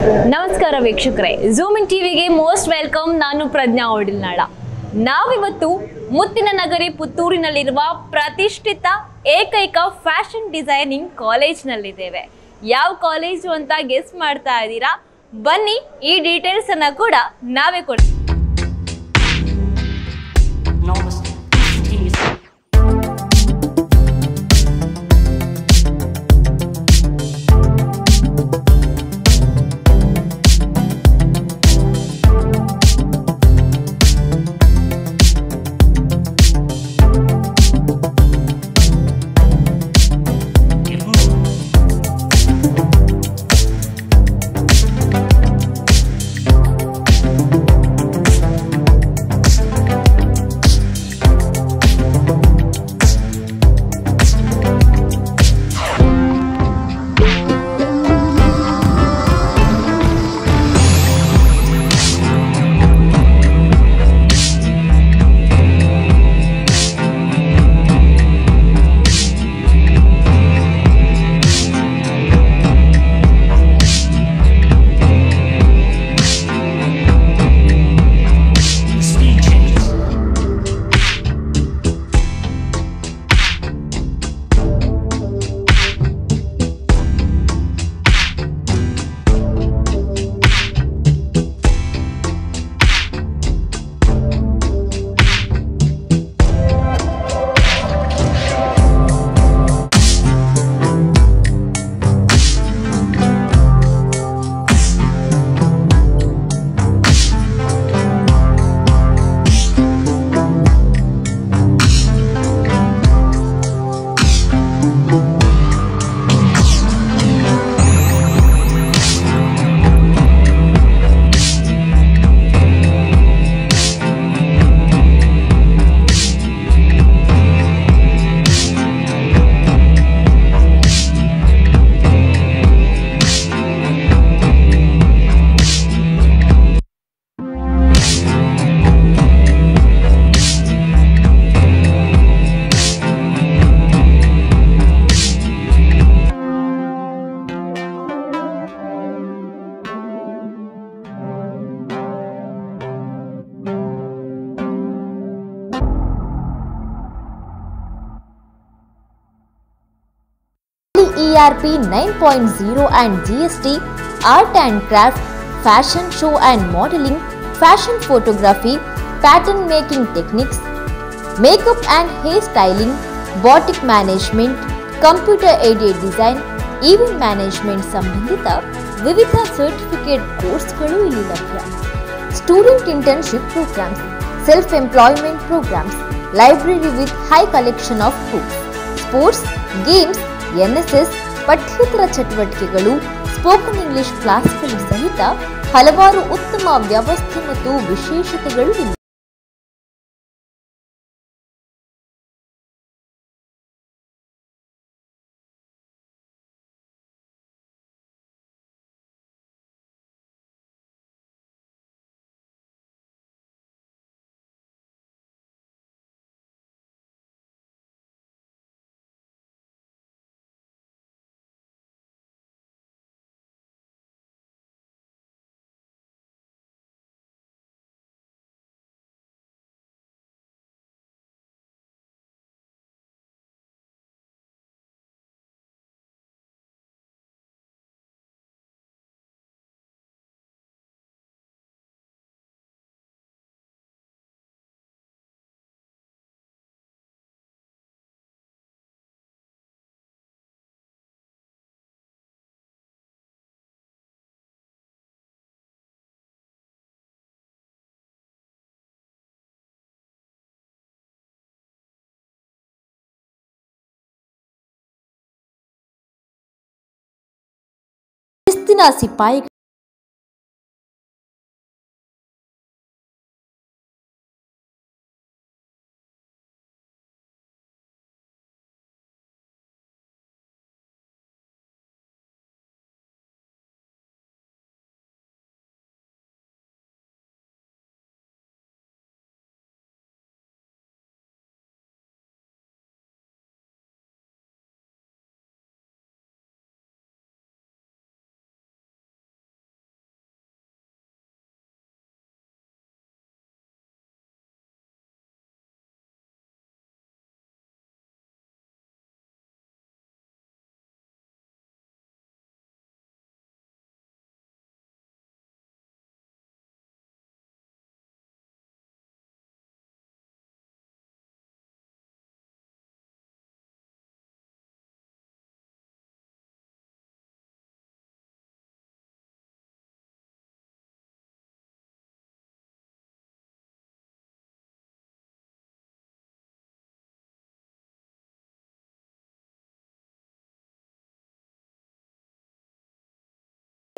ನಮಸ್ಕಾರ ವೀಕ್ಷಕರೇ, zoom in ಟಿವಿಗೆ ಮೋಸ್ಟ್ ವೆಲ್ಕಮ್. ನಾನು ಪ್ರಜ್ಞಾ ಒಡಿಲ್ನಾಳ. ನಾವಿವತ್ತು ಮುತ್ತಿನ ನಗರಿ ಪುತ್ತೂರಿನಲ್ಲಿರುವ ಪ್ರತಿಷ್ಠಿತ ಏಕೈಕ ಫ್ಯಾಷನ್ ಡಿಸೈನಿಂಗ್ ಕಾಲೇಜ್ನಲ್ಲಿದ್ದೇವೆ. ಯಾವ ಕಾಲೇಜು ಅಂತ ಗೆಸ್ ಮಾಡ್ತಾ ಇದ್ದೀರಾ? ಬನ್ನಿ, ಈ ಡೀಟೇಲ್ಸ್ ಅನ್ನ ಕೂಡ ನಾವೇ ಕೊಡ್ತೀವಿ. ERP 9.0 and GST, Art and Craft, Fashion Show and Modeling, Fashion Photography, Pattern Making Techniques, Makeup and Hair Styling, Boutique Management, Computer Aided Design, Event Management ಸಂಬಂಧಿತ ವಿವಿಧ ಸರ್ಟಿಫಿಕೇಟ್ ಕೋರ್ಸ್ಗಳು ಇಲ್ಲಿ ಲಭ್ಯ. Student internship programmes, self employment programmes, library with high collection of books, sports, games, NSS, ಪಠ್ಯೇತರ ಚಟುವಟಿಕೆಗಳು, spoken English ಕ್ಲಾಸ್ಗಳು ಸಹಿತ ಹಲವಾರು ಉತ್ತಮ ವ್ಯವಸ್ಥೆ ಮತ್ತು ವಿಶೇಷತೆಗಳು ಇಲ್ಲ. ಸಿಪಾಯಿ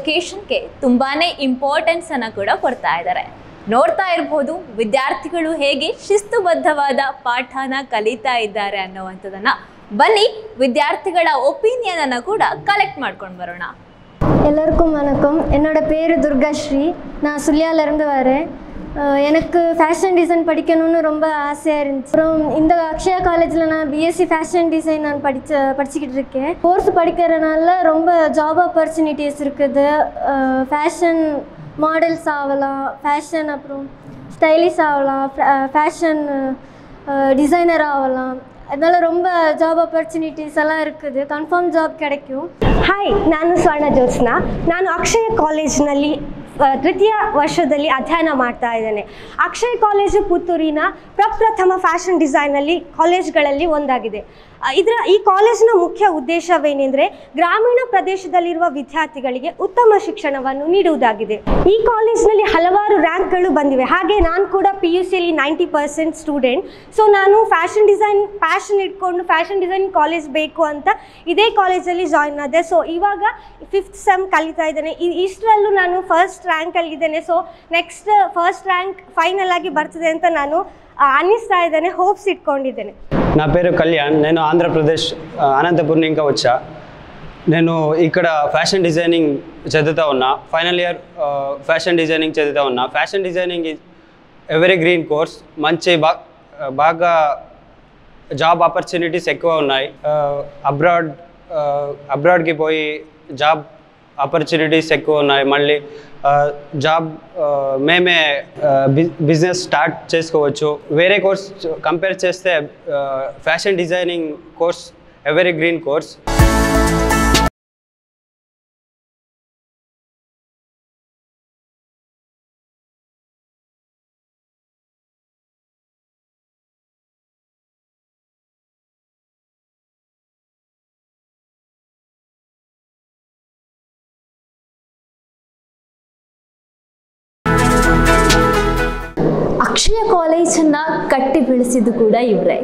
ಎಜುಕೇಷನ್ಗೆ ತುಂಬಾನೇ ಇಂಪಾರ್ಟೆನ್ಸ್ ಅನ್ನು ಕೂಡ ಕೊಡ್ತಾ ಇದ್ದಾರೆ. ನೋಡ್ತಾ ಇರಬಹುದು ವಿದ್ಯಾರ್ಥಿಗಳು ಹೇಗೆ ಶಿಸ್ತುಬದ್ಧವಾದ ಪಾಠನ ಕಲಿತಾ ಇದ್ದಾರೆ ಅನ್ನುವಂಥದ್ದನ್ನ. ಬನ್ನಿ வித்தியார்த்திகள ஒப்பீனியன் அண்ணா கூட கலெக்ட் ಮಾಡ್ಕೊಂಡು ಬರೋಣ. எல்லாருக்கும் வணக்கம். என்னோட பேர் துர்காஸ்ரீ. நான் சுல்யாவிலேருந்து வரேன். எனக்கு ஃபேஷன் டிசைன் படிக்கணும்னு ரொம்ப ஆசையாக இருந்துச்சு. அப்புறம் இந்த அக்ஷயா காலேஜில் நான் பிஎஸ்சி ஃபேஷன் டிசைன் நான் படிச்சுக்கிட்டு இருக்கேன். கோர்ஸ் படிக்கிறதுனால ரொம்ப ஜாப் ஆப்பர்ச்சுனிட்டிஸ் இருக்குது. ஃபேஷன் மாடல்ஸ் ஆகலாம், ஃபேஷன் அப்புறம் ஸ்டைலிஷ் ஆகலாம், ஃபேஷன் டிசைனர் ஆகலாம். அதனால ரொம்ப ಜಾಬ್ ಆಪರ್ಚುನಿಟೀಸ್ ಎಲ್ಲ இருக்குது. ಕನ್ಫರ್ಮ್ ಜಾಬ್ கிடைக்கும். ಹಾಯ್, ನಾನು ಸ್ವರ್ಣ ಜ್ಯೋತ್ಸ್ನಾ. ನಾನು ಅಕ್ಷಯ ಕಾಲೇಜಿನಲ್ಲಿ ತೃತೀಯ ವರ್ಷದಲ್ಲಿ ಅಧ್ಯಯನ ಮಾಡ್ತಾ ಇದ್ದೇನೆ. ಅಕ್ಷಯ ಕಾಲೇಜು ಪುತ್ತೂರಿನ ಪ್ರಪ್ರಥಮ ಫ್ಯಾಷನ್ ಡಿಸೈನಲ್ಲಿ ಕಾಲೇಜ್ಗಳಲ್ಲಿ ಒಂದಾಗಿದೆ. ಈ ಕಾಲೇಜಿನ ಮುಖ್ಯ ಉದ್ದೇಶವೇನೆಂದರೆ ಗ್ರಾಮೀಣ ಪ್ರದೇಶದಲ್ಲಿರುವ ವಿದ್ಯಾರ್ಥಿಗಳಿಗೆ ಉತ್ತಮ ಶಿಕ್ಷಣವನ್ನು ನೀಡುವುದಾಗಿದೆ. ಈ ಕಾಲೇಜಿನಲ್ಲಿ ಹಲವಾರು ರ್ಯಾಂಕ್ಗಳು ಬಂದಿವೆ. ಹಾಗೆ ನಾನು ಕೂಡ PUCಯಲ್ಲಿ 90% ಸ್ಟೂಡೆಂಟ್. ಸೊ ನಾನು ಫ್ಯಾಷನ್ ಇಟ್ಕೊಂಡು ಫ್ಯಾಷನ್ ಡಿಸೈನ್ ಕಾಲೇಜ್ ಬೇಕು ಅಂತ ಇದೇ ಕಾಲೇಜಲ್ಲಿ ಜಾಯಿನ್ ಆದೆ. ಸೊ ಇವಾಗ 5th ಸೆಮ್ ಕಲಿತಾ ಇದ್ದೇನೆ. ಇಷ್ಟರಲ್ಲೂ ನಾನು ಫಸ್ಟ್ ರ್ಯಾಂಕಲ್ಲಿದ್ದೇನೆ. So next first rank final ಆಗಿ ಬರ್ತದೆ ಅಂತ ನಾನು ಅನ್ನಿಸ್ತಾ ಇದ್ದೇನೆ, ಹೋಪ್ಸ್ ఇట్ಕೊಂಡಿದ್ದೇನೆ. నా పేరు కళ్యాణ్. నేను ఆంధ్రప్రదేశ్ అనంతపురం ఇంకా వచ్చా. నేను ఇక్కడ ఫ్యాషన్ డిజైనింగ్ చదువుతా ఉన్నా. ఫైనల్ ఇయర్ ఫ్యాషన్ డిజైనింగ్ చదువుతా ఉన్నా. Fashion designing is every green course. మంచి బాగా జాబ్ ఆపర్చునిటీస్ ఎక్కువ ఉన్నాయి. అబ్రాడ్కి పోయి జాబ్ ఆపర్చునిటీస్ ఎక్కువ ఉన్నాయి. మళ్ళీ జాబ్ మేమే బిజినెస్ స్టార్ట్ చేసుకోవచ్చు. వేరే కోర్స్ కంపేర్ చేస్తే fashion designing course evergreen course. Akshaya ಕಾಲೇಜನ್ನು ಕಟ್ಟಿ ಬೆಳೆಸಿದ್ದು ಕೂಡ ಇವರೇ.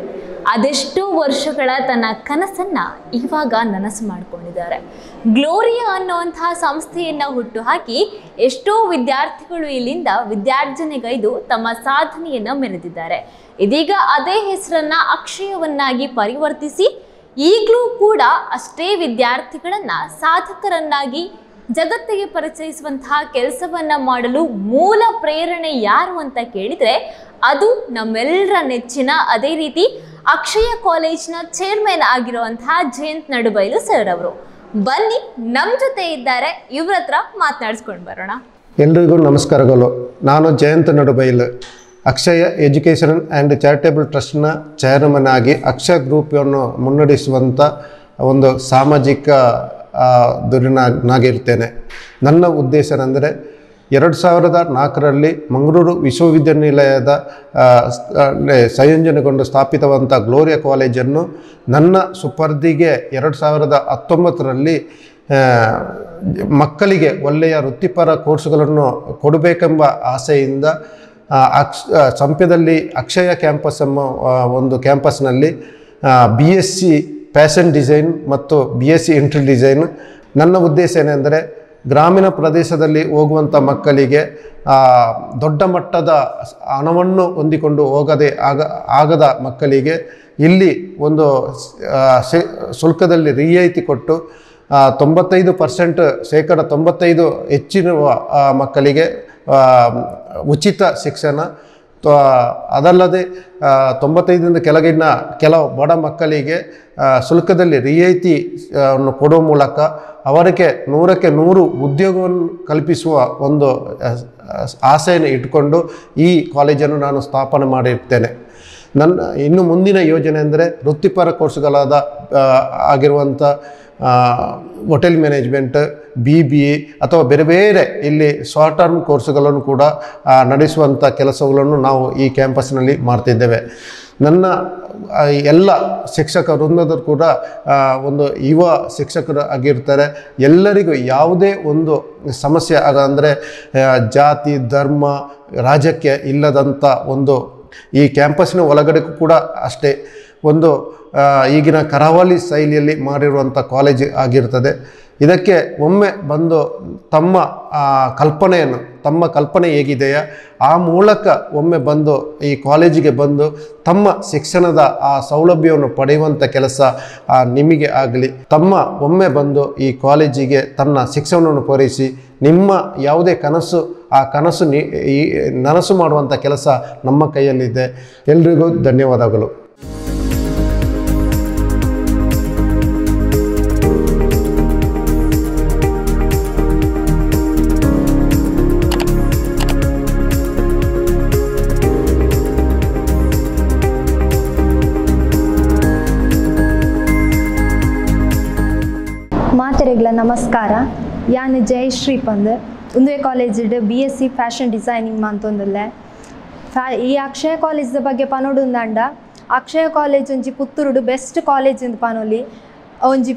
ಅದೆಷ್ಟೋ ವರ್ಷಗಳ ತನ್ನ ಕನಸನ್ನು ಇವಾಗ ನನಸು ಮಾಡಿಕೊಂಡಿದ್ದಾರೆ. ಗ್ಲೋರಿಯಾ ಅನ್ನುವಂತಹ ಸಂಸ್ಥೆಯನ್ನು ಹುಟ್ಟುಹಾಕಿ ಎಷ್ಟೋ ವಿದ್ಯಾರ್ಥಿಗಳು ಇಲ್ಲಿಂದ ವಿದ್ಯಾರ್ಜನೆಗೈದು ತಮ್ಮ ಸಾಧನೆಯನ್ನು ಮೆರೆದಿದ್ದಾರೆ. ಇದೀಗ ಅದೇ ಹೆಸರನ್ನು ಅಕ್ಷಯವನ್ನಾಗಿ ಪರಿವರ್ತಿಸಿ ಈಗಲೂ ಕೂಡ ಅಷ್ಟೇ ವಿದ್ಯಾರ್ಥಿಗಳನ್ನು ಸಾಧಕರನ್ನಾಗಿ ಜಗತ್ತಿಗೆ ಪರಿಚಯಿಸುವಂತಹ ಕೆಲಸವನ್ನ ಮಾಡಲು ಮೂಲ ಪ್ರೇರಣೆ ಯಾರು ಅಂತ ಕೇಳಿದ್ರೆ ಅದು ನಮ್ಮೆಲ್ಲರ ನೆಚ್ಚಿನ ಅದೇ ರೀತಿ ಅಕ್ಷಯ ಕಾಲೇಜ್ನ ಚೇರ್ಮನ್ ಆಗಿರುವಂತಹ ಜಯಂತ್ ನಡುಬೈಲು ಸರ್ ಅವರು. ಬನ್ನಿ ನಮ್ಮ ಜೊತೆ ಇದ್ದಾರೆ, ಇವ್ರ ಹತ್ರ ಮಾತನಾಡಿಸ್ಕೊಂಡು ಬರೋಣ. ಎಲ್ರಿಗೂ ನಮಸ್ಕಾರಗಳು. ನಾನು ಜಯಂತ್ ನಡುಬೈಲು, ಅಕ್ಷಯ ಎಜುಕೇಷನ್ ಆ್ಯಂಡ್ ಚಾರಿಟೇಬಲ್ ಟ್ರಸ್ಟ್ನ ಚೇರ್ಮನ್ ಆಗಿ ಅಕ್ಷಯ ಗ್ರೂಪನ್ನು ಮುನ್ನಡೆಸುವಂಥ ಒಂದು ಸಾಮಾಜಿಕ ಧುರೀಣನಾಗಿರ್ತೇನೆ. ನನ್ನ ಉದ್ದೇಶ ಅಂದರೆ 2004ರಲ್ಲಿ ಮಂಗಳೂರು ವಿಶ್ವವಿದ್ಯಾನಿಲಯದ ಸಂಯೋಜನೆಗೊಂಡು ಸ್ಥಾಪಿತವಂಥ ಗ್ಲೋರಿಯಾ ಕಾಲೇಜನ್ನು ನನ್ನ ಸುಪರ್ದಿಗೆ 2019ರಲ್ಲಿ ಮಕ್ಕಳಿಗೆ ಒಳ್ಳೆಯ ವೃತ್ತಿಪರ ಕೋರ್ಸ್ಗಳನ್ನು ಕೊಡಬೇಕೆಂಬ ಆಸೆಯಿಂದ ಸಂಪ್ಯದಲ್ಲಿ ಅಕ್ಷಯ ಕ್ಯಾಂಪಸ್ ಎಂಬ ಒಂದು ಕ್ಯಾಂಪಸ್ನಲ್ಲಿ BSc ಫ್ಯಾಷನ್ ಡಿಸೈನ್ ಮತ್ತು BSc ಇಂಟೀರಿಯರ್ ಡಿಸೈನ್. ನನ್ನ ಉದ್ದೇಶ ಏನೆಂದರೆ ಗ್ರಾಮೀಣ ಪ್ರದೇಶದಲ್ಲಿ ಹೋಗುವಂಥ ಮಕ್ಕಳಿಗೆ ದೊಡ್ಡ ಮಟ್ಟದ ಹಣವನ್ನು ಹೊಂದಿಕೊಂಡು ಆಗದ ಮಕ್ಕಳಿಗೆ ಇಲ್ಲಿ ಒಂದು ಶುಲ್ಕದಲ್ಲಿ ರಿಯಾಯಿತಿ ಕೊಟ್ಟು 95% ಹೆಚ್ಚಿನ ಮಕ್ಕಳಿಗೆ ಉಚಿತ ಶಿಕ್ಷಣ, ಅದಲ್ಲದೆ 95ರಿಂದ ಕೆಳಗಿನ ಕೆಲವು ಬಡ ಮಕ್ಕಳಿಗೆ ಶುಲ್ಕದಲ್ಲಿ ರಿಯಾಯಿತಿಯನ್ನು ಕೊಡುವ ಮೂಲಕ ಅವರಿಗೆ 100ಕ್ಕೆ 100 ಉದ್ಯೋಗವನ್ನು ಕಲ್ಪಿಸುವ ಒಂದು ಆಸೆಯನ್ನು ಇಟ್ಟುಕೊಂಡು ಈ ಕಾಲೇಜನ್ನು ನಾನು ಸ್ಥಾಪನೆ ಮಾಡಿರ್ತೇನೆ. ಇನ್ನು ಮುಂದಿನ ಯೋಜನೆ ಅಂದರೆ ವೃತ್ತಿಪರ ಕೋರ್ಸ್ಗಳಾದ ಆಗಿರುವಂಥ ಹೋಟೆಲ್ ಮ್ಯಾನೇಜ್ಮೆಂಟ್, BBA ಅಥವಾ ಬೇರೆ ಬೇರೆ ಇಲ್ಲಿ ಶಾರ್ಟ್ ಟರ್ಮ್ ಕೋರ್ಸ್ಗಳನ್ನು ಕೂಡ ನಡೆಸುವಂಥ ಕೆಲಸಗಳನ್ನು ನಾವು ಈ ಕ್ಯಾಂಪಸ್ನಲ್ಲಿ ಮಾಡ್ತಿದ್ದೇವೆ. ನನ್ನ ಎಲ್ಲ ಶಿಕ್ಷಕ ವೃಂದದರು ಕೂಡ ಒಂದು ಯುವ ಶಿಕ್ಷಕರು ಆಗಿರ್ತಾರೆ. ಎಲ್ಲರಿಗೂ ಯಾವುದೇ ಒಂದು ಸಮಸ್ಯೆ ಅಂದರೆ ಜಾತಿ, ಧರ್ಮ, ರಾಜಕೀಯ ಇಲ್ಲದಂಥ ಒಂದು ಈ ಕ್ಯಾಂಪಸ್ನ ಒಳಗಡೆ ಕೂಡ ಅಷ್ಟೇ ಒಂದು ಈಗಿನ ಕರಾವಳಿ ಶೈಲಿಯಲ್ಲಿ ಮಾಡಿರುವಂಥ ಕಾಲೇಜ್ ಆಗಿರ್ತದೆ. ಇದಕ್ಕೆ ಒಮ್ಮೆ ಬಂದು ತಮ್ಮ ಕಲ್ಪನೆ ಹೇಗಿದೆಯಾ ಆ ಮೂಲಕ ಒಮ್ಮೆ ಬಂದು ಈ ಕಾಲೇಜಿಗೆ ಬಂದು ತಮ್ಮ ಶಿಕ್ಷಣದ ಆ ಸೌಲಭ್ಯವನ್ನು ಪಡೆಯುವಂಥ ಕೆಲಸ ನಿಮಗೆ ಆಗಲಿ. ಒಮ್ಮೆ ಬಂದು ಈ ಕಾಲೇಜಿಗೆ ತನ್ನ ಶಿಕ್ಷಣವನ್ನು ಪೂರೈಸಿ ನಿಮ್ಮ ಯಾವುದೇ ಕನಸು ಆ ಕನಸು ನನಸು ಮಾಡುವಂಥ ಕೆಲಸ ನಮ್ಮ ಕೈಯಲ್ಲಿದೆ. ಎಲ್ರಿಗೂ ಧನ್ಯವಾದಗಳು. ಮಾತೆರೆಗ್ಲ ನಮಸ್ಕಾರ. ಯಾನ್ ಜಯಶ್ರೀ ಪಂದ್ ಉಂದುವೆ ಕಾಲೇಜಿಡ್ BSc ಫ್ಯಾಷನ್ ಡಿಸೈನಿಂಗ್ ಮಂತೊಂದುಲ್ಲೆ. ಈ ಅಕ್ಷಯ ಕಾಲೇಜ್ ಬಗ್ಗೆ ಪನೋಡುಂದಾಂಡ ಅಕ್ಷಯ ಕಾಲೇಜ್ ಒಂಜಿ ಪುತ್ತೂರುಡು ಬೆಸ್ಟ್ ಕಾಲೇಜ್ ಎಂದು ಪನೊಲಿ. ಒಂಜಿ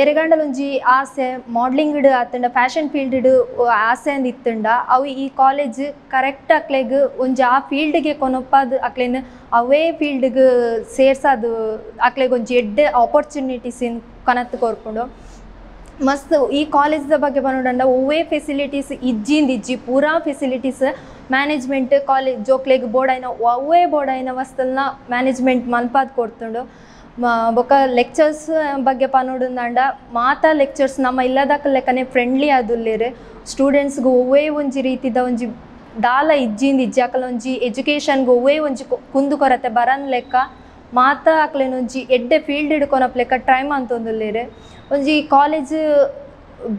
ಎರೆಗಂಡಲ ಒಂಜಿ ಆಸೆ ಮಾಡಲಿಂಗ್ ಆತಂಡ ಫ್ಯಾಷನ್ ಫೀಲ್ಡ್ ಆಸೆ ಅಂದ್ ಇತ್ತಂಡ ಅವು ಈ ಕಾಲೇಜ್ ಕರೆಕ್ಟ್ ಅಕ್ಲೆಗ್ ಒಂಜಿ ಆ ಫೀಲ್ಡ್ಗೆ ಕೊನೊಪ್ಪದು ಅಕ್ಲೆನ್ ಅವೇ ಫೀಲ್ಡ್ಗೆ ಸೇರ್ಸದು ಅಕ್ಲೆಗ್ ಒಂಜಿ ಎಡ್ಡೆ ಆಪರ್ಚುನಿಟೀಸ್ ಕನತ್ತು ಕೊರ್ಪುಂಡು. ಮಸ್ತ್ ಈ ಕಾಲೇಜ್ ಬಗ್ಗೆ ಪನೋಡಂಡ ಒವ್ವೇ ಫೆಸಿಲಿಟೀಸ್ ಇಜ್ಜಿ ಪೂರಾ ಫೆಸಿಲಿಟೀಸ್ ಮ್ಯಾನೇಜ್ಮೆಂಟ್ ಕಾಲೇಜ್ ಜೋಕ್ಲೆಗ್ ಬೋರ್ಡೈನ ಒವ್ವೇ ಬೋರ್ಡೈನ ವಸ್ತಲ್ನ ಮ್ಯಾನೇಜ್ಮೆಂಟ್ ಮನ್ಪಾದ್ ಕೊಡ್ತುಂಡು. ಬೊಕ ಲೆಕ್ಚರ್ಸ್ ಬಗ್ಗೆ ಪನೋಡುಂದಾಂಡ ಮಾತಾ ಲೆಕ್ಚರ್ಸ್ ನಮ್ಮ ಇಲ್ಲದಕ್ಕ ಲೆಕ್ಕನೆ ಫ್ರೆಂಡ್ಲಿ ಆದುಲ್ಲೇರು. ಸ್ಟೂಡೆಂಟ್ಸ್ಗೆ ಒವ್ವೇ ಒಂಜಿ ರೀತಿದ ಒಂಜಿ ದಾಲ ಇಜ್ಜಿ ಅಕಲ ಒಂಜಿ ಎಜುಕೇಷನ್ಗೆ ಒವ್ವೇ ಒಂಜಿ ಕುಂದು ಕೊರತೆ ಬರನ್ ಲೆಕ್ಕ ಮಾತಾ ಅಕ್ಲೆನೊಂಜಿ ಎಡ್ಡೆ ಫೀಲ್ಡ್ ಹಿಡ್ಕೊನಪ್ ಲೆಕ್ಕ ಟ್ರೈ ಮಂತೊಂದುಲ್ಲೇರು. ಒಂಜಿ ಕಾಲೇಜ್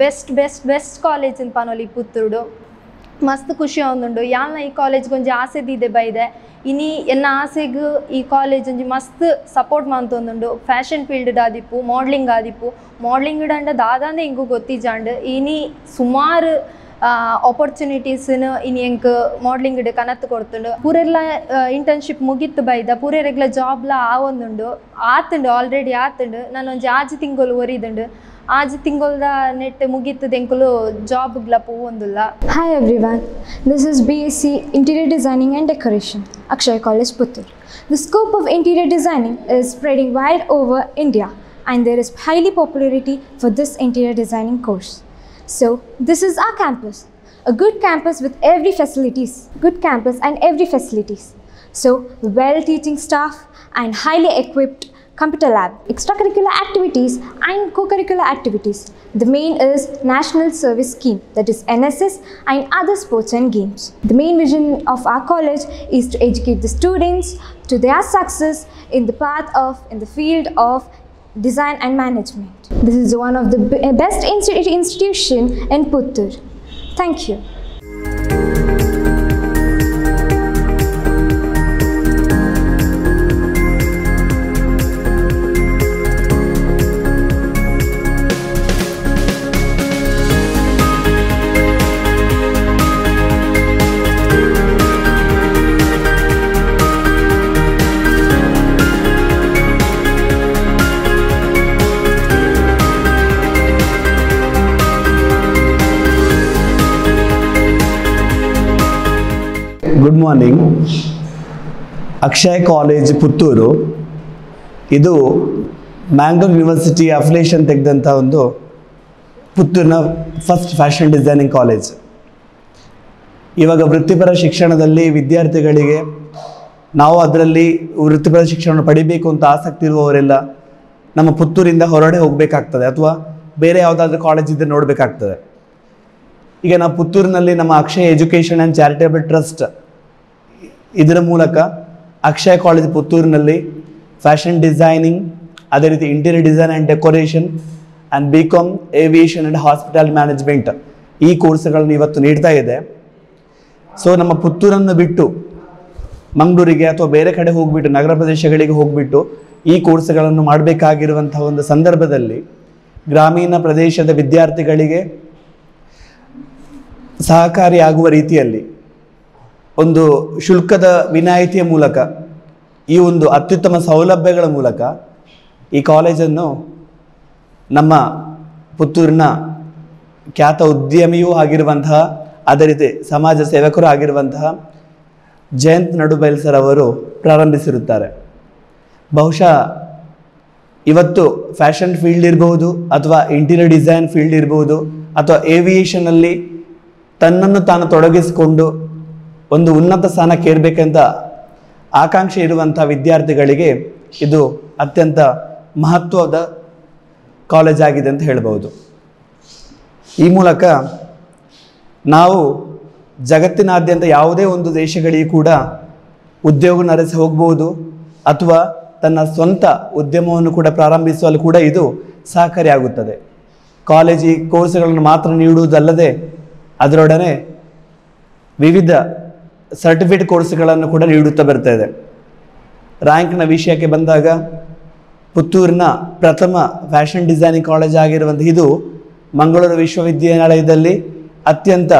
ಬೆಸ್ಟ್ ಕಾಲೇಜ್ ಅಂತ ಪನೊಲಿ ಪುತ್ತೂರುಡು. ಮಸ್ತ್ ಖುಷಿ ಆವೊಂದುಂಡು. ಯಾಲ್ನ ಈ ಕಾಲೇಜ್ಗೆ ಒಂಜಿ ಆಸೆ ದೀದೆ ಬೈದೆ ಇನಿ ಎನ್ನ ಆಸೆಗೂ ಈ ಕಾಲೇಜ್ ಒಂಜಿ ಮಸ್ತ್ ಸಪೋರ್ಟ್ ಮಂತೊಂದುಂಡು. ಫ್ಯಾಷನ್ ಫೀಲ್ಡ್ ಆದಿಪ್ಪು ಮಾಡಲಿಂಗ್ ಆದಿಪ್ಪು ಮಾಡಲಿಂಗ್ ಅಂಡ ದಾದಾಂದೆ ಇಂಗು ಗೊತ್ತಿಜಾಂಡ್ ಇನಿ ಸುಮಾರು ಆಪರ್ಚುನಿಟೀಸ್ನ ಇನಿ ಎಂಕ್ ಮಾಡಲಿಂಗ್ ಕನತ್ತು ಕೊಡ್ತುಂಡು. ಪೂರೆಲ್ಲ ಇಂಟರ್ನ್ಶಿಪ್ ಮುಗಿತ್ತು ಬೈದ ಪೂರೆರೆಗ್ಲ ಜಾಬ್ಲ ಆವೊಂದುಂಡು ಆತುಂಡು ಆಲ್ರೆಡಿ ಆತುಂಡು. ನಾನು ಒಂಜಿ ಆಜಿ ತಿಂಗಳು ಒರಿದುಂಡು ಆಜಿ ತಿಂಗಳ್ದ ನೆಟ್ ಮುಗಿತದ ಎಂಕುಲು ಜಾಬ್ಗ್ಲ ಪೋವೊಂದುಲ್ಲ. Hi everyone, this is BSc Interior Designing and Decoration, Akshaya College, Puttur. The scope of interior designing is spreading wide over India and there is highly popularity for this interior designing course. So this is our campus, a good campus with every facilities, So well teaching staff and highly equipped computer lab, extracurricular activities and co-curricular activities. The main is National Service Scheme, that is NSS, and other sports and games. The main vision of our college is to educate the students to their success in the field of design and management. This is one of the best institution in Puttur. Thank you. Good morning. Akshaya college Puttur ಇದು Mangalore university affiliation ತೆಗೆದಂಥ ಒಂದು ಪುತ್ತೂರಿನ first fashion designing college. ಇವಾಗ ವೃತ್ತಿಪರ ಶಿಕ್ಷಣದಲ್ಲಿ ವಿದ್ಯಾರ್ಥಿಗಳಿಗೆ ನಾವು ಅದರಲ್ಲಿ ವೃತ್ತಿಪರ ಶಿಕ್ಷಣವನ್ನು ಪಡಿಬೇಕು ಅಂತ ಆಸಕ್ತಿ ಇರುವವರೆಲ್ಲ ನಮ್ಮ ಪುತ್ತೂರಿಂದ ಹೊರಗಡೆ ಹೋಗಬೇಕಾಗ್ತದೆ ಅಥವಾ ಬೇರೆ ಯಾವುದಾದ್ರೂ ಕಾಲೇಜ್ ಇದ್ದರೆ ನೋಡಬೇಕಾಗ್ತದೆ. ಈಗ ನಾವು ಪುತ್ತೂರಿನಲ್ಲಿ ನಮ್ಮ ಅಕ್ಷಯ ಎಜುಕೇಷನ್ ಆ್ಯಂಡ್ ಚಾರಿಟೇಬಲ್ ಟ್ರಸ್ಟ್ ಇದರ ಮೂಲಕ ಅಕ್ಷಯ ಕಾಲೇಜ್ ಪುತ್ತೂರಿನಲ್ಲಿ ಫ್ಯಾಷನ್ ಡಿಸೈನಿಂಗ್, ಅದೇ ರೀತಿ interior design and decoration and BCom aviation and hospital management ಈ ಕೋರ್ಸ್ಗಳನ್ನು ಇವತ್ತು ನೀಡ್ತಾ ಇದೆ. ಸೊ ನಮ್ಮ ಪುತ್ತೂರನ್ನು ಬಿಟ್ಟು ಮಂಗಳೂರಿಗೆ ಅಥವಾ ಬೇರೆ ಕಡೆ ಹೋಗಿಬಿಟ್ಟು ನಗರ ಪ್ರದೇಶಗಳಿಗೆ ಹೋಗಿಬಿಟ್ಟು ಈ ಕೋರ್ಸ್ಗಳನ್ನು ಮಾಡಬೇಕಾಗಿರುವಂಥ ಒಂದು ಸಂದರ್ಭದಲ್ಲಿ ಗ್ರಾಮೀಣ ಪ್ರದೇಶದ ವಿದ್ಯಾರ್ಥಿಗಳಿಗೆ ಸಹಕಾರಿಯಾಗುವ ರೀತಿಯಲ್ಲಿ ಒಂದು ಶುಲ್ಕದ ವಿನಾಯಿತಿಯ ಮೂಲಕ ಈ ಒಂದು ಅತ್ಯುತ್ತಮ ಸೌಲಭ್ಯಗಳ ಮೂಲಕ ಈ ಕಾಲೇಜನ್ನು ನಮ್ಮ ಪುತ್ತೂರಿನ ಖ್ಯಾತ ಉದ್ಯಮಿಯೂ ಆಗಿರುವಂತಹ ಅದೇ ರೀತಿ ಸಮಾಜ ಸೇವಕರು ಆಗಿರುವಂತಹ ಜಯಂತ್ ನಡುಬೈಲ್ ಸರ್ ಅವರು ಪ್ರಾರಂಭಿಸಿರುತ್ತಾರೆ. ಬಹುಶಃ ಇವತ್ತು ಫ್ಯಾಷನ್ ಫೀಲ್ಡ್ ಇರ್ಬೋದು, ಅಥವಾ ಇಂಟೀರಿಯರ್ ಡಿಸೈನ್ ಫೀಲ್ಡ್ ಇರ್ಬೋದು, ಅಥವಾ ಏವಿಯೇಷನಲ್ಲಿ ತನ್ನನ್ನು ತಾನು ತೊಡಗಿಸಿಕೊಂಡು ಒಂದು ಉನ್ನತ ಸ್ಥಾನಕ್ಕೆ ಏರಬೇಕಂತ ಆಕಾಂಕ್ಷೆ ಇರುವಂಥ ವಿದ್ಯಾರ್ಥಿಗಳಿಗೆ ಇದು ಅತ್ಯಂತ ಮಹತ್ವದ ಕಾಲೇಜ್ ಆಗಿದೆ ಅಂತ ಹೇಳ್ಬೋದು. ಈ ಮೂಲಕ ನಾವು ಜಗತ್ತಿನಾದ್ಯಂತ ಯಾವುದೇ ಒಂದು ದೇಶಗಳಿಗೆ ಕೂಡ ಉದ್ಯೋಗ ನಡೆಸಿ ಹೋಗ್ಬೋದು, ಅಥವಾ ತನ್ನ ಸ್ವಂತ ಉದ್ಯಮವನ್ನು ಕೂಡ ಪ್ರಾರಂಭಿಸುವಲ್ಲಿ ಕೂಡ ಇದು ಸಹಕಾರಿಯಾಗುತ್ತದೆ. ಕಾಲೇಜಿ ಕೋರ್ಸ್ಗಳನ್ನು ಮಾತ್ರ ನೀಡುವುದಲ್ಲದೆ ಅದರೊಡನೆ ವಿವಿಧ ಸರ್ಟಿಫಿಕೇಟ್ ಕೋರ್ಸ್ಗಳನ್ನು ಕೂಡ ನೀಡುತ್ತಾ ಬರ್ತಾ ಇದೆ. ರ್ಯಾಂಕ್ನ ವಿಷಯಕ್ಕೆ ಬಂದಾಗ ಪುತ್ತೂರಿನ ಪ್ರಥಮ ಫ್ಯಾಷನ್ ಡಿಸೈನಿಂಗ್ ಕಾಲೇಜ್ ಆಗಿರುವಂಥ ಇದು ಮಂಗಳೂರು ವಿಶ್ವವಿದ್ಯಾನಿಲಯದಲ್ಲಿ ಅತ್ಯಂತ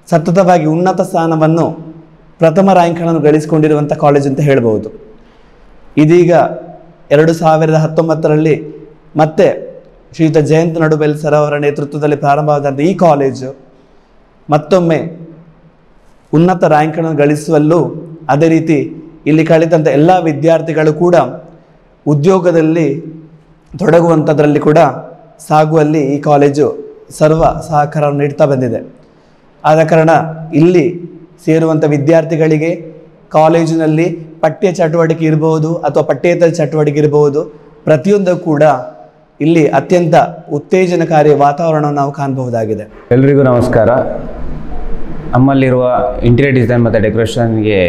ಸತತವಾಗಿ ಉನ್ನತ ಸ್ಥಾನವನ್ನು ಪ್ರಥಮ ರ್ಯಾಂಕ್ಗಳನ್ನು ಗಳಿಸಿಕೊಂಡಿರುವಂಥ ಕಾಲೇಜ್ ಅಂತ ಹೇಳ್ಬೋದು. ಇದೀಗ 2019ರಲ್ಲಿ ಮತ್ತೆ ಶ್ರೀಯುತ ಜಯಂತ್ ನಡುಬೆಲ್ ಸರ್ ಅವರ ನೇತೃತ್ವದಲ್ಲಿ ಪ್ರಾರಂಭವಾದಂಥ ಈ ಕಾಲೇಜು ಮತ್ತೊಮ್ಮೆ ಉನ್ನತ ರ್ಯಾಂಕ್ಗಳನ್ನು ಗಳಿಸುವಲ್ಲೂ, ಅದೇ ರೀತಿ ಇಲ್ಲಿ ಕಲಿತಂಥ ಎಲ್ಲ ವಿದ್ಯಾರ್ಥಿಗಳು ಕೂಡ ಉದ್ಯೋಗದಲ್ಲಿ ತೊಡಗುವಂಥದ್ರಲ್ಲಿ ಕೂಡ ಸಾಗುವಲ್ಲಿ ಈ ಕಾಲೇಜು ಸರ್ವ ಸಹಕಾರವನ್ನು ನೀಡ್ತಾ ಬಂದಿದೆ. ಆದ ಕಾರಣ ಇಲ್ಲಿ ಸೇರುವಂಥ ವಿದ್ಯಾರ್ಥಿಗಳಿಗೆ ಕಾಲೇಜಿನಲ್ಲಿ ಪಠ್ಯ ಚಟುವಟಿಕೆ ಇರಬಹುದು ಅಥವಾ ಪಠ್ಯೇತರ ಚಟುವಟಿಕೆ ಇರಬಹುದು, ಪ್ರತಿಯೊಂದು ಕೂಡ ಇಲ್ಲಿ ಅತ್ಯಂತ ಉತ್ತೇಜನಕಾರಿ ವಾತಾವರಣವನ್ನು ನಾವು ಕಾಣಬಹುದಾಗಿದೆ. ಎಲ್ರಿಗೂ ನಮಸ್ಕಾರ. ನಮ್ಮಲ್ಲಿರುವ ಇಂಟೀರಿಯರ್ ಡಿಸೈನ್ ಮತ್ತು ಡೆಕೋರೇಷನ್ಗೆ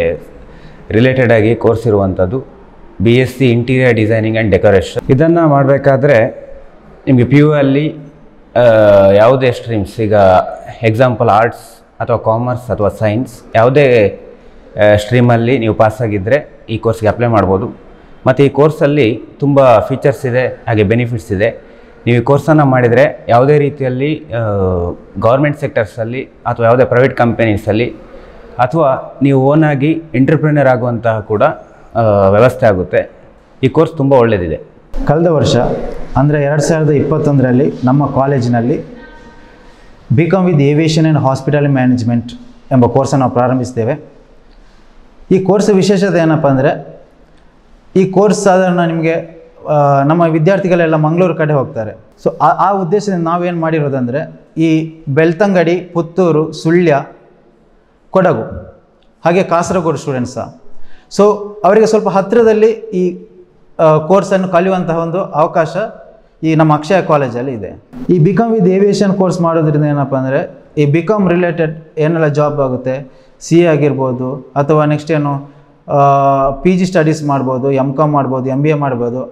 ರಿಲೇಟೆಡ್ ಆಗಿ ಕೋರ್ಸ್ ಇರುವಂಥದ್ದು BSc interior designing and decoration. ಇದನ್ನು ಮಾಡಬೇಕಾದ್ರೆ ನಿಮಗೆ PU ಅಲ್ಲಿ ಯಾವುದೇ ಸ್ಟ್ರೀಮ್ಸ್, ಈಗ ಎಕ್ಸಾಂಪಲ್ ಆರ್ಟ್ಸ್ ಅಥವಾ ಕಾಮರ್ಸ್ ಅಥವಾ ಸೈನ್ಸ್, ಯಾವುದೇ ಸ್ಟ್ರೀಮಲ್ಲಿ ನೀವು ಪಾಸಾಗಿದ್ದರೆ ಈ ಕೋರ್ಸ್ಗೆ ಅಪ್ಲೈ ಮಾಡ್ಬೋದು. ಮತ್ತು ಈ ಕೋರ್ಸಲ್ಲಿ ತುಂಬ ಫೀಚರ್ಸ್ ಇದೆ, ಹಾಗೆ ಬೆನಿಫಿಟ್ಸ್ ಇದೆ. ನೀವು ಈ ಕೋರ್ಸನ್ನು ಮಾಡಿದರೆ ಯಾವುದೇ ರೀತಿಯಲ್ಲಿ ಗೌರ್ಮೆಂಟ್ ಸೆಕ್ಟರ್ಸಲ್ಲಿ ಅಥವಾ ಯಾವುದೇ ಪ್ರೈವೇಟ್ ಕಂಪನೀಸಲ್ಲಿ ಅಥವಾ ನೀವು ಓನಾಗಿ ಎಂಟರ್ಪ್ರಿನರ್ ಆಗುವಂತಹ ಕೂಡ ವ್ಯವಸ್ಥೆ ಆಗುತ್ತೆ. ಈ ಕೋರ್ಸ್ ತುಂಬ ಒಳ್ಳೆಯದಿದೆ. ಕಳೆದ ವರ್ಷ ಅಂದರೆ 2021ರಲ್ಲಿ ನಮ್ಮ ಕಾಲೇಜಿನಲ್ಲಿ BCom with aviation and hospital management ಎಂಬ ಕೋರ್ಸನ್ನು ನಾವು ಪ್ರಾರಂಭಿಸ್ತೇವೆ. ಈ ಕೋರ್ಸ್ ವಿಶೇಷತೆ ಏನಪ್ಪ ಅಂದರೆ, ಈ ಕೋರ್ಸ್ ಸಾಧಾರಣ ನಿಮಗೆ ನಮ್ಮ ವಿದ್ಯಾರ್ಥಿಗಳೆಲ್ಲ ಮಂಗಳೂರು ಕಡೆ ಹೋಗ್ತಾರೆ. ಸೊ ಆ ಉದ್ದೇಶದಿಂದ ನಾವೇನು ಮಾಡಿರೋದಂದರೆ, ಈ ಬೆಳ್ತಂಗಡಿ, ಪುತ್ತೂರು, ಸುಳ್ಯ, ಕೊಡಗು ಹಾಗೆ ಕಾಸರಗೋಡು ಸ್ಟೂಡೆಂಟ್ಸ್ ಸಹ, ಸೊ ಅವರಿಗೆ ಸ್ವಲ್ಪ ಹತ್ತಿರದಲ್ಲಿ ಈ ಕೋರ್ಸನ್ನು ಕಲಿಯುವಂತಹ ಒಂದು ಅವಕಾಶ ಈ ನಮ್ಮ ಅಕ್ಷಯ ಕಾಲೇಜಲ್ಲಿ ಇದೆ. ಈ BCom ವಿತ್ ಏವಿಯೇಷನ್ ಕೋರ್ಸ್ ಮಾಡೋದ್ರಿಂದ ಏನಪ್ಪ ಅಂದರೆ, ಈ BCom ರಿಲೇಟೆಡ್ ಏನೆಲ್ಲ ಜಾಬ್ ಆಗುತ್ತೆ, CA ಆಗಿರ್ಬೋದು, ಅಥವಾ ನೆಕ್ಸ್ಟ್ ಏನು PG ಸ್ಟಡೀಸ್ ಮಾಡ್ಬೋದು, MCom ಮಾಡ್ಬೋದು, MBA ಮಾಡ್ಬೋದು.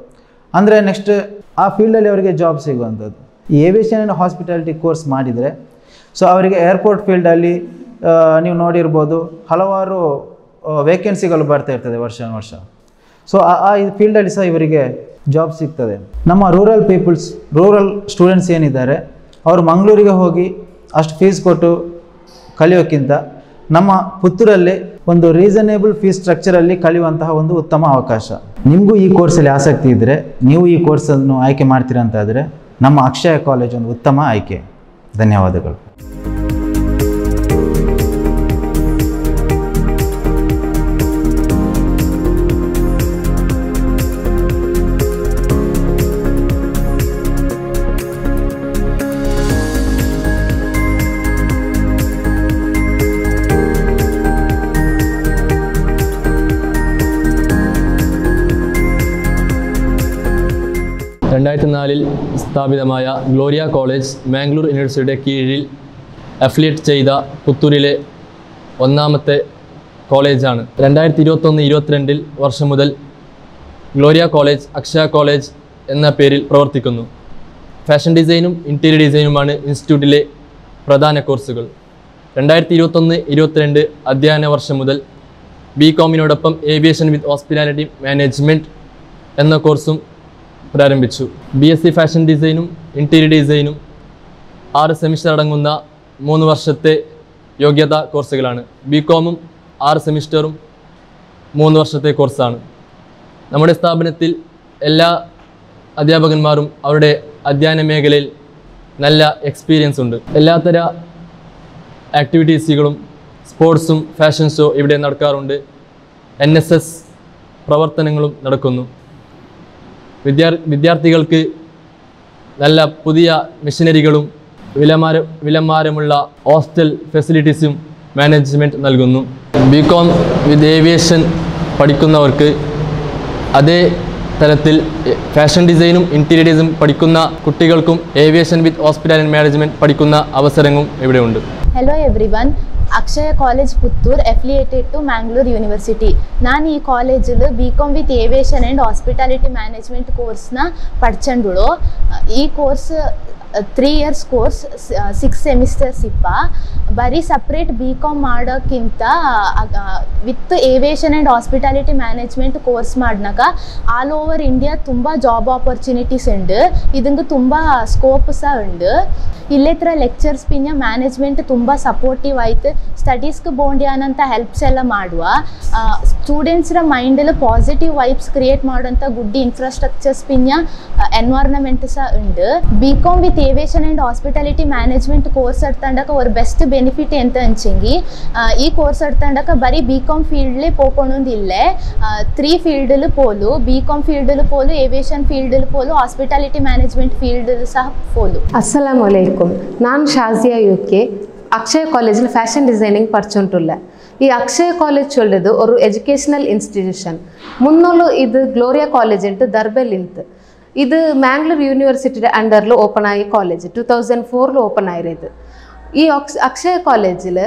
ಅಂದರೆ ನೆಕ್ಸ್ಟ್ ಆ ಫೀಲ್ಡಲ್ಲಿ ಅವರಿಗೆ ಜಾಬ್ ಸಿಗುವಂಥದ್ದು. ಈ ಏವಿಯೇಷನ್ ಆ್ಯಂಡ್ ಹಾಸ್ಪಿಟಾಲಿಟಿ ಕೋರ್ಸ್ ಮಾಡಿದರೆ ಸೊ ಅವರಿಗೆ ಏರ್ಪೋರ್ಟ್ ಫೀಲ್ಡಲ್ಲಿ ನೀವು ನೋಡಿರ್ಬೋದು ಹಲವಾರು ವೇಕೆನ್ಸಿಗಳು ಬರ್ತಾ ಇರ್ತದೆ ವರ್ಷ. ಸೊ ಆ ಫೀಲ್ಡಲ್ಲಿ ಸಹ ಇವರಿಗೆ ಜಾಬ್ ಸಿಗ್ತದೆ. ನಮ್ಮ ರೂರಲ್ ಸ್ಟೂಡೆಂಟ್ಸ್ ಏನಿದ್ದಾರೆ ಅವರು ಮಂಗಳೂರಿಗೆ ಹೋಗಿ ಅಷ್ಟು ಫೀಸ್ ಕೊಟ್ಟು ಕಲಿಯೋಕ್ಕಿಂತ ನಮ್ಮ ಪುತ್ತೂರಲ್ಲಿ ಒಂದು ರೀಸನೇಬಲ್ ಫೀಸ್ ಸ್ಟ್ರಕ್ಚರಲ್ಲಿ ಕಲಿಯುವಂತಹ ಒಂದು ಉತ್ತಮ ಅವಕಾಶ. ನಿಮಗೂ ಈ ಕೋರ್ಸಲ್ಲಿ ಆಸಕ್ತಿ ಇದ್ದರೆ, ನೀವು ಈ ಕೋರ್ಸನ್ನು ಆಯ್ಕೆ ಮಾಡ್ತೀರಂತಾದರೆ ನಮ್ಮ ಅಕ್ಷಯ ಕಾಲೇಜ್ ಒಂದು ಉತ್ತಮ ಆಯ್ಕೆ. ಧನ್ಯವಾದಗಳು. സ്ഥാപിതമായ ഗ്ലോറിയ കോളേജ് മാംഗ്ലൂർ യൂണിവേഴ്സിറ്റിയുടെ കീഴിൽ അഫിലിയേറ്റ് ചെയ്ത പുത്തൂരിലെ ഒന്നാമത്തെ കോളേജാണ്. 2021-22 വർഷം മുതൽ ഗ്ലോറിയ കോളേജ് അക്ഷയ കോളേജ് എന്ന പേരിൽ പ്രവർത്തിക്കുന്നു. ഫാഷൻ ഡിസൈനും ഇൻറ്റീരിയർ ഡിസൈനുമാണ് ഇൻസ്റ്റിറ്റ്യൂട്ടിലെ പ്രധാന കോഴ്സുകൾ. 2021-22 അധ്യയന വർഷം മുതൽ BComനോടൊപ്പം ഏവിയേഷൻ വിത്ത് ഹോസ്പിറ്റാലിറ്റി മാനേജ്മെൻറ്റ് എന്ന കോഴ്സും പ്രാരംഭിച്ചു. BSc ഫാഷൻ ഡിസൈനും ഇൻറ്റീരിയർ ഡിസൈനും 6 സെമിസ്റ്റർ അടങ്ങുന്ന 3 വർഷത്തെ യോഗ്യതാ കോഴ്സുകളാണ്. BComഉം 6 സെമിസ്റ്ററും 3 വർഷത്തെ കോഴ്സാണ്. നമ്മുടെ സ്ഥാപനത്തിൽ എല്ലാ അധ്യാപകന്മാരും അവരുടെ അധ്യയന മേഖലയിൽ നല്ല എക്സ്പീരിയൻസ് ഉണ്ട്. എല്ലാത്തര ആക്ടിവിറ്റീസുകളും സ്പോർട്സും ഫാഷൻ ഷോ ഇവിടെ നടക്കാറുണ്ട്. NSS പ്രവർത്തനങ്ങളും നടക്കുന്നു. വിദ്യാർത്ഥികൾക്ക് നല്ല പുതിയ മെഷീനറികളും വിലമാരമുള്ള ഹോസ്റ്റൽ ഫെസിലിറ്റീസും മാനേജ്മെൻറ്റ് നൽകുന്നു. ബികോം വിത്ത് ഏവിയേഷൻ പഠിക്കുന്നവർക്ക് അതേ തലത്തിൽ ഫാഷൻ ഡിസൈനും ഇൻറ്റീരിയർ ഡിസൈനും പഠിക്കുന്ന കുട്ടികൾക്കും ഏവിയേഷൻ വിത്ത് ഹോസ്പിറ്റാലിറ്റി മാനേജ്മെൻറ്റ് പഠിക്കുന്ന അവസരവും ഇവിടെയുണ്ട്. Hello everyone. Akshaya College Puttur affiliated to Mangalore University. ನಾನು ಈ ಕಾಲೇಜಲ್ಲಿ BCom with Aviation and Hospitality Management ಕೋರ್ಸ್ನ ಪಡ್ಚಂಡುಳು. ಈ ಕೋರ್ಸ್ 3 years ಕೋರ್ಸ್ 6 ಸೆಮಿಸ್ಟರ್ಸ್ ಇಪ್ಪ. ಬರೀ ಸಪ್ರೇಟ್ BCom ಮಾಡೋಕ್ಕಿಂತ with aviation and hospitality management course ಮಾಡಿನಾಗ ಆಲ್ ಓವರ್ ಇಂಡಿಯಾ ತುಂಬ ಜಾಬ್ ಆಪರ್ಚುನಿಟೀಸ್ ಉಂಡು. ಇದಂಗೆ ತುಂಬ ಸ್ಕೋಪ್ ಸಹ ಉಂಡು. ಇಲ್ಲೇ ಥರ ಲೆಕ್ಚರ್ಸ್ ಪಿಂಜ ಮ್ಯಾನೇಜ್ಮೆಂಟ್ ತುಂಬ ಸಪೋರ್ಟಿವ್ ಆಯ್ತು. ಸ್ಟಡೀಸ್ಗೆ ಬೋಂಡ್ಯಾನಂತ ಹೆಲ್ಪ್ಸ್ ಎಲ್ಲ ಮಾಡುವ. ಸ್ಟೂಡೆಂಟ್ಸ್ರ ಮೈಂಡಲ್ಲಿ ಪಾಸಿಟಿವ್ ವೈಬ್ಸ್ ಕ್ರಿಯೇಟ್ ಮಾಡುವಂಥ ಗುಡ್ ಇನ್ಫ್ರಾಸ್ಟ್ರಕ್ಚರ್ಸ್ ಪಿಂಜ ಎನ್ವೈರ್ನಮೆಂಟ್ ಸಹ ಉಂಡು. BCom with aviation and hospitality management course ಎಡ್ತಂಡಕ ಅವ್ರ ಬೆಸ್ಟ್ ಬೆನಿಫಿಟ್ ಎಂತ ಅಂಚೆಂಗಿ ಈ ಕೋರ್ಸ್ ಎಡ್ತಂಡಕ ಬರೀ BCom ಫೀಲ್ಡ್ಲೇ ಪೋಕೊಂಡೊಂದಿಲ್ಲೇ 3 ಫೀಲ್ಡಲ್ಲಿ ಪೋಲು. BCom ಫೀಲ್ಡಲ್ಲಿ ಪೋಲು, ಏವಿಯೇಷನ್ ಫೀಲ್ಡಲ್ಲಿ ಪೋಲು, ಹಾಸ್ಪಿಟಾಲಿಟಿ ಮ್ಯಾನೇಜ್ಮೆಂಟ್ ಫೀಲ್ಡಲ್ಲಿ ಸಹ ಪೋಲು. ಅಸ್ಸಲಾಮು ಅಲೈಕುಂ. ನಾನು ಶಾಜಿಯಾ ಯುಕೆ ಅಕ್ಷಯ ಕಾಲೇಜಿൽ ഫാഷൻ ഡിസൈനിങ് പഠിച്ചുകൊണ്ടുള്ള. ഈ അക്ഷയ കോളേജ് ചൊല്ലത് ഒരു എഡ്യൂക്കേഷണൽ ഇൻസ്റ്റിറ്റ്യൂഷൻ. മുന്നോളു ഇത് ഗ്ലോറിയ കോളേജ് ഉണ്ട് ദർബലിന്ത്. ഇത് മാംഗ്ലൂർ യൂണിവേഴ്സിറ്റിയുടെ അണ്ടറിൽ ഓപ്പൺ ആയ കോളേജ് 2004 ഓപ്പൺ ആയത്. ഈ അക്ഷയ കോളേജിൽ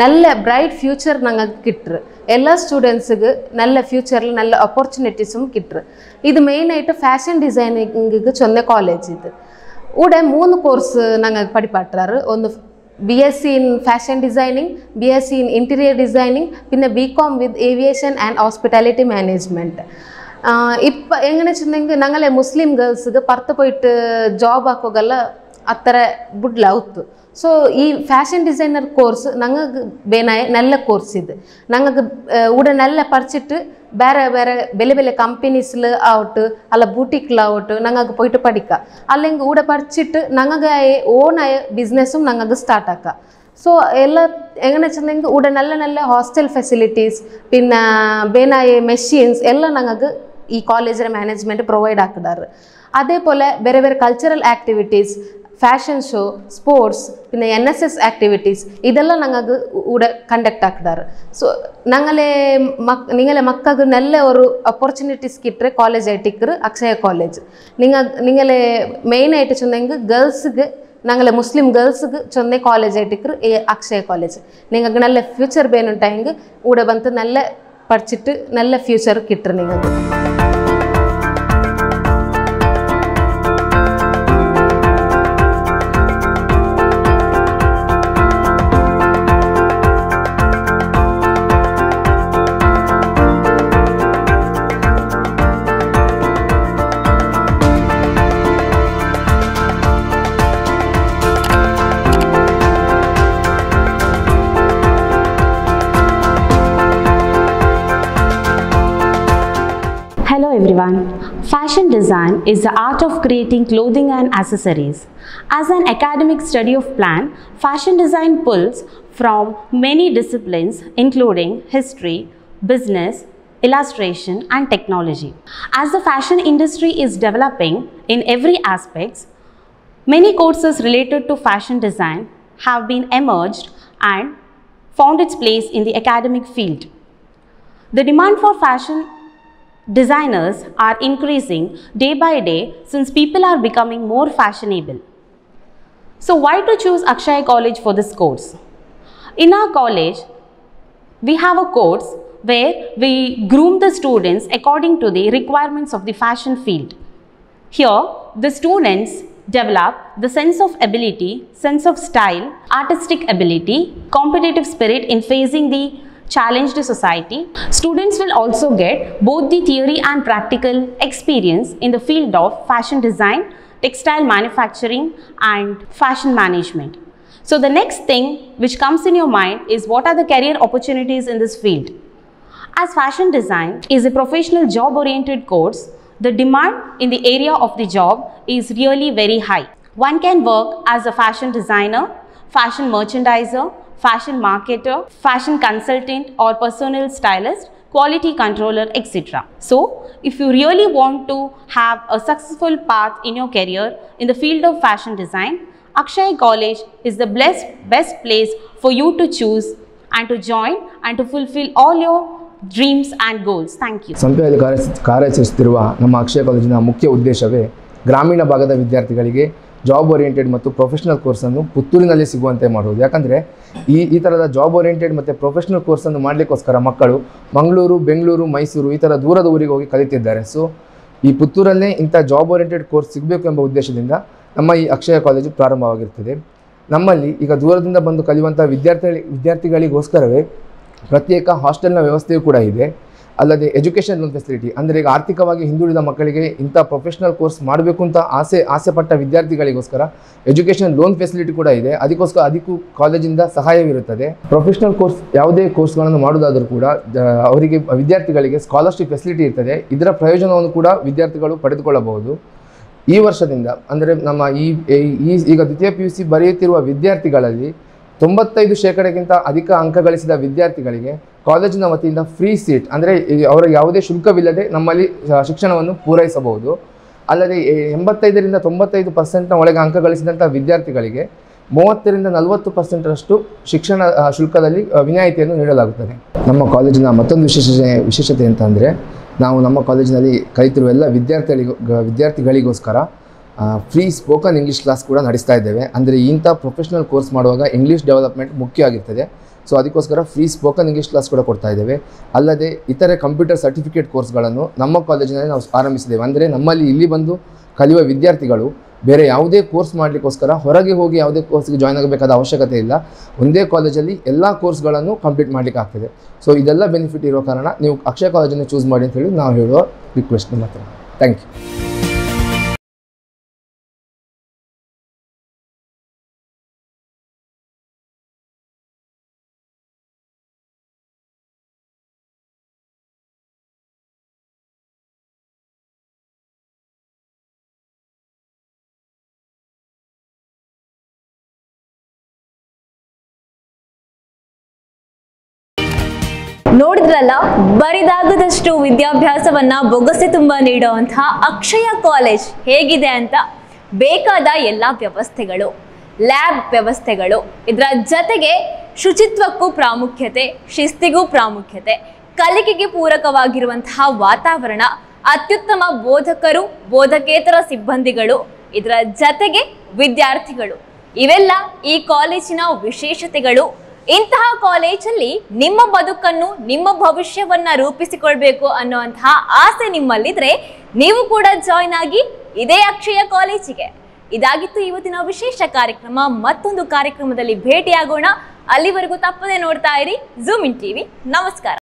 നല്ല ബ്രൈറ്റ് ഫ്യൂച്ചർ ഞങ്ങൾക്ക് കിട്ടും. എല്ലാ സ്റ്റുഡൻസിന് നല്ല ഫ്യൂച്ചറിൽ നല്ല ഓപ്പർച്യൂണിറ്റീസും കിട്ടും. ഇത് മെയിനായിട്ട് ഫാഷൻ ഡിസൈനിങ്ങിಗೆ ചൊന്ന കോളേജ് ഇത്. ഇവിടെ 3 കോഴ്സ് ഞങ്ങൾക്ക് പഠിപ്പാട്ടാറ്. ഒന്ന് BSc in Fashion Designing, BSc in Interior Designing, പിന്നെ BCom with Aviation and Hospitality Management. ഇപ്പം എങ്ങനെ വെച്ചിട്ടുണ്ടെങ്കിൽ ഞങ്ങളെ മുസ്ലിം ഗേൾസിಗೆ പുറത്ത് പോയിട്ട് ജോബ് ആക്കുകയെಲ್ಲ ಆ ಥರ ಬಿಡ್ಲಾವ್ತು. ಸೊ ಈ ಫ್ಯಾಷನ್ ಡಿಸೈನರ್ ಕೋರ್ಸ್ ನಂಗೆ ಬೇನಾಯ ನಲ್ಲ ಕೋರ್ಸ್ ಇದು. ನಂಗೆ ಉಡನೆಲ್ಲ ಪಡಿಸಿಟ್ಟು ಬೇರೆ ಬೇರೆ ಬೆಲೆ ಬೆಲೆ ಕಂಪನೀಸ್ಲು ಆವಟ್ಟು ಅಲ್ಲ ಬೂಟಿಕ್ಲು ಆವಟ್ಟು ನಂಗೆ പോയിട്ട് പഠിക്കാം. അല്ലെങ്കിൽ ഇവിടെ പഠിച്ചിട്ട് ഞങ്ങൾക്ക് ഓണായ ബിസിനസ്സും ഞങ്ങൾക്ക് സ്റ്റാർട്ട് ആക്കാം. സോ എല്ലാ എങ്ങനെ വെച്ചിട്ടുണ്ടെങ്കിൽ ഇവിടെ നല്ല നല്ല ഹോസ്റ്റൽ ഫെസിലിറ്റീസ് പിന്നെ ಬೇನಾയ മെഷീൻസ് എല്ലാം ഞങ്ങൾക്ക് ഈ കോളേജിലെ മാനേജ്മെൻറ്റ് പ്രൊവൈഡ് ആക്കിടാറ്. അതേപോലെ ಬೇರೆ ಬೇರೆ cultural activities, fashion show, sports പിന്നെ NSS ആക്ടിവിറ്റീസ് ഇതെല്ലാം ഞങ്ങൾക്ക് ഇവിടെ കണ്ടക്ട് ആക്കിടാറ്. സോ നിങ്ങളെ മക്കൾക്ക് നല്ല ഒരു ഓപ്പർച്യൂണിറ്റീസ് കിട്ടുന്ന കോളേജ് ആയിട്ട് അക്ഷയ കോളേജ്. നിങ്ങളെ മെയിനായിട്ട് ചെന്നെങ്കിൽ ഗേൾസിಗೆ ഞങ്ങളെ മുസ്ലിം ഗേൾസിಗೆ ചൊന്ന കോളേജ് ആയിട്ട് അക്ഷയ കോളേജ്. നിങ്ങൾക്ക് നല്ല ഫ്യൂച്ചർ ಬೇನುಂಟಾയെങ്കിൽ ഇവിടെ ಬಂದು നല്ല പഠിച്ചിട്ട് നല്ല ഫ്യൂച്ചർ കിട്ടും നിങ്ങൾക്ക്. Hello everyone. Fashion design is the art of creating clothing and accessories. As an academic study of plan, fashion design pulls from many disciplines including history, business, illustration and technology. As the fashion industry is developing in every aspect, many courses related to fashion design have been emerged and found its place in the academic field. The demand for fashion designers are increasing day by day since people are becoming more fashionable. So why to choose Akshaya College for this course? In our college, we have a course where we groom the students according to the requirements of the fashion field. Here, the students develop the sense of ability, sense of style, artistic ability, competitive spirit in facing the challenged society. Students will also get both the theory and practical experience in the field of fashion design, textile manufacturing and fashion management. So the next thing which comes in your mind is what are the career opportunities in this field? As fashion design is a professional job oriented course, the demand in the area of the job is really very high. One can work as a fashion designer, fashion merchandiser, fashion marketer, fashion consultant or personal stylist, quality controller, etc. So, if you really want to have a successful path in your career in the field of fashion design, Akshaya College is the best place for you to choose and to join and to fulfill all your dreams and goals. Thank you. ಸಂಪ್ಯಲ್ಲಿ ಕಾರ್ಯಾಚರಿಸುತ್ತಿರುವ ನಮ್ಮ ಅಕ್ಷಯ ಕಾಲೇಜಿನ ಮುಖ್ಯ ಉದ್ದೇಶವೇ ಗ್ರಾಮೀಣ ಭಾಗದ ವಿದ್ಯಾರ್ಥಿಗಳಿಗೆ job oriented ಮತ್ತು professional ಕೋರ್ಸನ್ನು ಪುತ್ತೂರಿನಲ್ಲಿ ಸಿಗುವಂತೆ ಮಾಡುವುದು. ಯಾಕಂದರೆ ಈ ಥರದ ಜಾಬ್ ಓರಿಯೆಂಟೆಡ್ ಮತ್ತು ಪ್ರೊಫೆಷನಲ್ ಕೋರ್ಸನ್ನು ಮಾಡಲಿಕ್ಕೋಸ್ಕರ ಮಕ್ಕಳು ಮಂಗಳೂರು, ಬೆಂಗಳೂರು, ಮೈಸೂರು ಈ ಥರ ದೂರದ ಊರಿಗೆ ಹೋಗಿ ಕಲಿತಿದ್ದಾರೆ. ಸೊ ಈ ಪುತ್ತೂರಲ್ಲೇ ಇಂಥ ಜಾಬ್ ಓರಿಯೆಂಟೆಡ್ ಕೋರ್ಸ್ ಸಿಗಬೇಕು ಎಂಬ ಉದ್ದೇಶದಿಂದ ನಮ್ಮ ಈ ಅಕ್ಷಯ ಕಾಲೇಜು ಪ್ರಾರಂಭವಾಗಿರ್ತದೆ. ನಮ್ಮಲ್ಲಿ ಈಗ ದೂರದಿಂದ ಬಂದು ಕಲಿಯುವಂಥ ವಿದ್ಯಾರ್ಥಿಗಳಿಗೋಸ್ಕರವೇ ಪ್ರತ್ಯೇಕ ಹಾಸ್ಟೆಲ್ನ ವ್ಯವಸ್ಥೆಯೂ ಕೂಡ ಇದೆ. ಅಲ್ಲದೆ ಎಜುಕೇಷನ್ ಲೋನ್ ಫೆಸಿಲಿಟಿ, ಅಂದರೆ ಈಗ ಆರ್ಥಿಕವಾಗಿ ಹಿಂದುಳಿದ ಮಕ್ಕಳಿಗೆ ಇಂಥ ಪ್ರೊಫೆಷನಲ್ ಕೋರ್ಸ್ ಮಾಡಬೇಕು ಅಂತ ಆಸೆ ಪಟ್ಟ ವಿದ್ಯಾರ್ಥಿಗಳಿಗೋಸ್ಕರ ಎಜುಕೇಷನ್ ಲೋನ್ ಫೆಸಿಲಿಟಿ ಕೂಡ ಇದೆ. ಅದಕ್ಕೂ ಕಾಲೇಜಿಂದ ಸಹಾಯವಿರುತ್ತದೆ. ಪ್ರೊಫೆಷನಲ್ ಕೋರ್ಸ್ ಯಾವುದೇ ಕೋರ್ಸ್ಗಳನ್ನು ಮಾಡುವುದಾದರೂ ಕೂಡ ಅವರಿಗೆ ವಿದ್ಯಾರ್ಥಿಗಳಿಗೆ ಸ್ಕಾಲರ್ಶಿಪ್ ಫೆಸಿಲಿಟಿ ಇರ್ತದೆ. ಇದರ ಪ್ರಯೋಜನವನ್ನು ಕೂಡ ವಿದ್ಯಾರ್ಥಿಗಳು ಪಡೆದುಕೊಳ್ಳಬಹುದು. ಈ ವರ್ಷದಿಂದ ಅಂದರೆ ನಮ್ಮ ಈಗ ದ್ವಿತೀಯ PUC ಬರೆಯುತ್ತಿರುವ ವಿದ್ಯಾರ್ಥಿಗಳಲ್ಲಿ 95% ಅಧಿಕ ಅಂಕ ಗಳಿಸಿದ ವಿದ್ಯಾರ್ಥಿಗಳಿಗೆ ಕಾಲೇಜಿನ ವತಿಯಿಂದ ಫ್ರೀ ಸೀಟ್, ಅಂದರೆ ಅವರ ಯಾವುದೇ ಶುಲ್ಕವಿಲ್ಲದೆ ನಮ್ಮಲ್ಲಿ ಶಿಕ್ಷಣವನ್ನು ಪೂರೈಸಬಹುದು. ಅಲ್ಲದೆ 85ರಿಂದ 95% ಒಳಗೆ ಅಂಕ ಗಳಿಸಿದಂಥ ವಿದ್ಯಾರ್ಥಿಗಳಿಗೆ 30ರಿಂದ 40% ಶಿಕ್ಷಣ ಶುಲ್ಕದಲ್ಲಿ ವಿನಾಯಿತಿಯನ್ನು ನೀಡಲಾಗುತ್ತದೆ. ನಮ್ಮ ಕಾಲೇಜಿನ ಮತ್ತೊಂದು ವಿಶೇಷತೆ ಅಂತಂದರೆ ನಾವು ನಮ್ಮ ಕಾಲೇಜಿನಲ್ಲಿ ಕಲಿತಿರುವ ಎಲ್ಲ ವಿದ್ಯಾರ್ಥಿಗಳಿಗೋಸ್ಕರ ಫ್ರೀ ಸ್ಪೋಕನ್ ಇಂಗ್ಲೀಷ್ ಕ್ಲಾಸ್ ಕೂಡ ನಡೆಸ್ತಾ ಇದ್ದೇವೆ. ಅಂದರೆ ಇಂಥ ಪ್ರೊಫೆಷನಲ್ ಕೋರ್ಸ್ ಮಾಡುವಾಗ ಇಂಗ್ಲೀಷ್ ಡೆವಲಪ್ಮೆಂಟ್ ಮುಖ್ಯ ಆಗಿರ್ತದೆ. ಸೊ ಅದಕ್ಕೋಸ್ಕರ ಫ್ರೀ ಸ್ಪೋಕನ್ ಇಂಗ್ಲೀಷ್ ಕ್ಲಾಸ್ ಕೂಡ ಕೊಡ್ತಾ ಇದ್ದೇವೆ. ಅಲ್ಲದೆ ಇತರೆ ಕಂಪ್ಯೂಟರ್ ಸರ್ಟಿಫಿಕೇಟ್ ಕೋರ್ಸ್ಗಳನ್ನು ನಮ್ಮ ಕಾಲೇಜಿನಲ್ಲಿ ನಾವು ಆರಂಭಿಸಿದ್ದೇವೆ. ಅಂದರೆ ನಮ್ಮಲ್ಲಿ ಇಲ್ಲಿ ಬಂದು ಕಲಿಯುವ ವಿದ್ಯಾರ್ಥಿಗಳು ಬೇರೆ ಯಾವುದೇ ಕೋರ್ಸ್ ಮಾಡಲಿಕ್ಕೋಸ್ಕರ ಹೊರಗೆ ಹೋಗಿ ಯಾವುದೇ ಕೋರ್ಸ್ಗೆ ಜಾಯ್ನ್ ಆಗಬೇಕಾದ ಅವಶ್ಯಕತೆ ಇಲ್ಲ. ಒಂದೇ ಕಾಲೇಜಲ್ಲಿ ಎಲ್ಲ ಕೋರ್ಸ್ಗಳನ್ನು ಕಂಪ್ಲೀಟ್ ಮಾಡಲಿಕ್ಕೆ ಆಗ್ತದೆ. ಸೊ ಇದೆಲ್ಲ ಬೆನಿಫಿಟ್ ಇರೋ ಕಾರಣ ನೀವು ಅಕ್ಷಯ ಕಾಲೇಜನ್ನು ಚೂಸ್ ಮಾಡಿ ಅಂತ ಹೇಳಿ ನಾವು ಹೇಳುವ ರಿಕ್ವೆಸ್ಟ್ ನಿಮ್ಮ ಹತ್ರ. Thank you. ನೋಡಿದ್ರಲ್ಲ, ಬರಿದಾಗದಷ್ಟು ವಿದ್ಯಾಭ್ಯಾಸವನ್ನ ಬೊಗಸೆ ತುಂಬ ನೀಡುವಂತಹ ಅಕ್ಷಯ ಕಾಲೇಜ್ ಹೇಗಿದೆ ಅಂತ. ಬೇಕಾದ ಎಲ್ಲ ವ್ಯವಸ್ಥೆಗಳು, ಲ್ಯಾಬ್ ವ್ಯವಸ್ಥೆಗಳು, ಇದರ ಜೊತೆಗೆ ಶುಚಿತ್ವಕ್ಕೂ ಪ್ರಾಮುಖ್ಯತೆ, ಶಿಸ್ತಿಗೂ ಪ್ರಾಮುಖ್ಯತೆ, ಕಲಿಕೆಗೆ ಪೂರಕವಾಗಿರುವಂತಹ ವಾತಾವರಣ, ಅತ್ಯುತ್ತಮ ಬೋಧಕರು, ಬೋಧಕೇತರ ಸಿಬ್ಬಂದಿಗಳು, ಇದರ ಜೊತೆಗೆ ವಿದ್ಯಾರ್ಥಿಗಳು, ಇವೆಲ್ಲ ಈ ಕಾಲೇಜಿನ ವಿಶೇಷತೆಗಳು. ಇಂತಹ ಕಾಲೇಜಲ್ಲಿ ನಿಮ್ಮ ಬದುಕನ್ನು, ನಿಮ್ಮ ಭವಿಷ್ಯವನ್ನ ರೂಪಿಸಿಕೊಳ್ಬೇಕು ಅನ್ನುವಂತಹ ಆಸೆ ನಿಮ್ಮಲ್ಲಿದ್ರೆ ನೀವು ಕೂಡ ಜಾಯ್ನ್ ಆಗಿ ಇದೇ ಅಕ್ಷಯ ಕಾಲೇಜಿಗೆ. ಇದಾಗಿತ್ತು ಇವತ್ತಿನ ವಿಶೇಷ ಕಾರ್ಯಕ್ರಮ. ಮತ್ತೊಂದು ಕಾರ್ಯಕ್ರಮದಲ್ಲಿ ಭೇಟಿಯಾಗೋಣ. ಅಲ್ಲಿವರೆಗೂ ತಪ್ಪದೆ ನೋಡ್ತಾ ಇರಿ ಝೂಮ್ ಇನ್ ಟಿವಿ. ನಮಸ್ಕಾರ.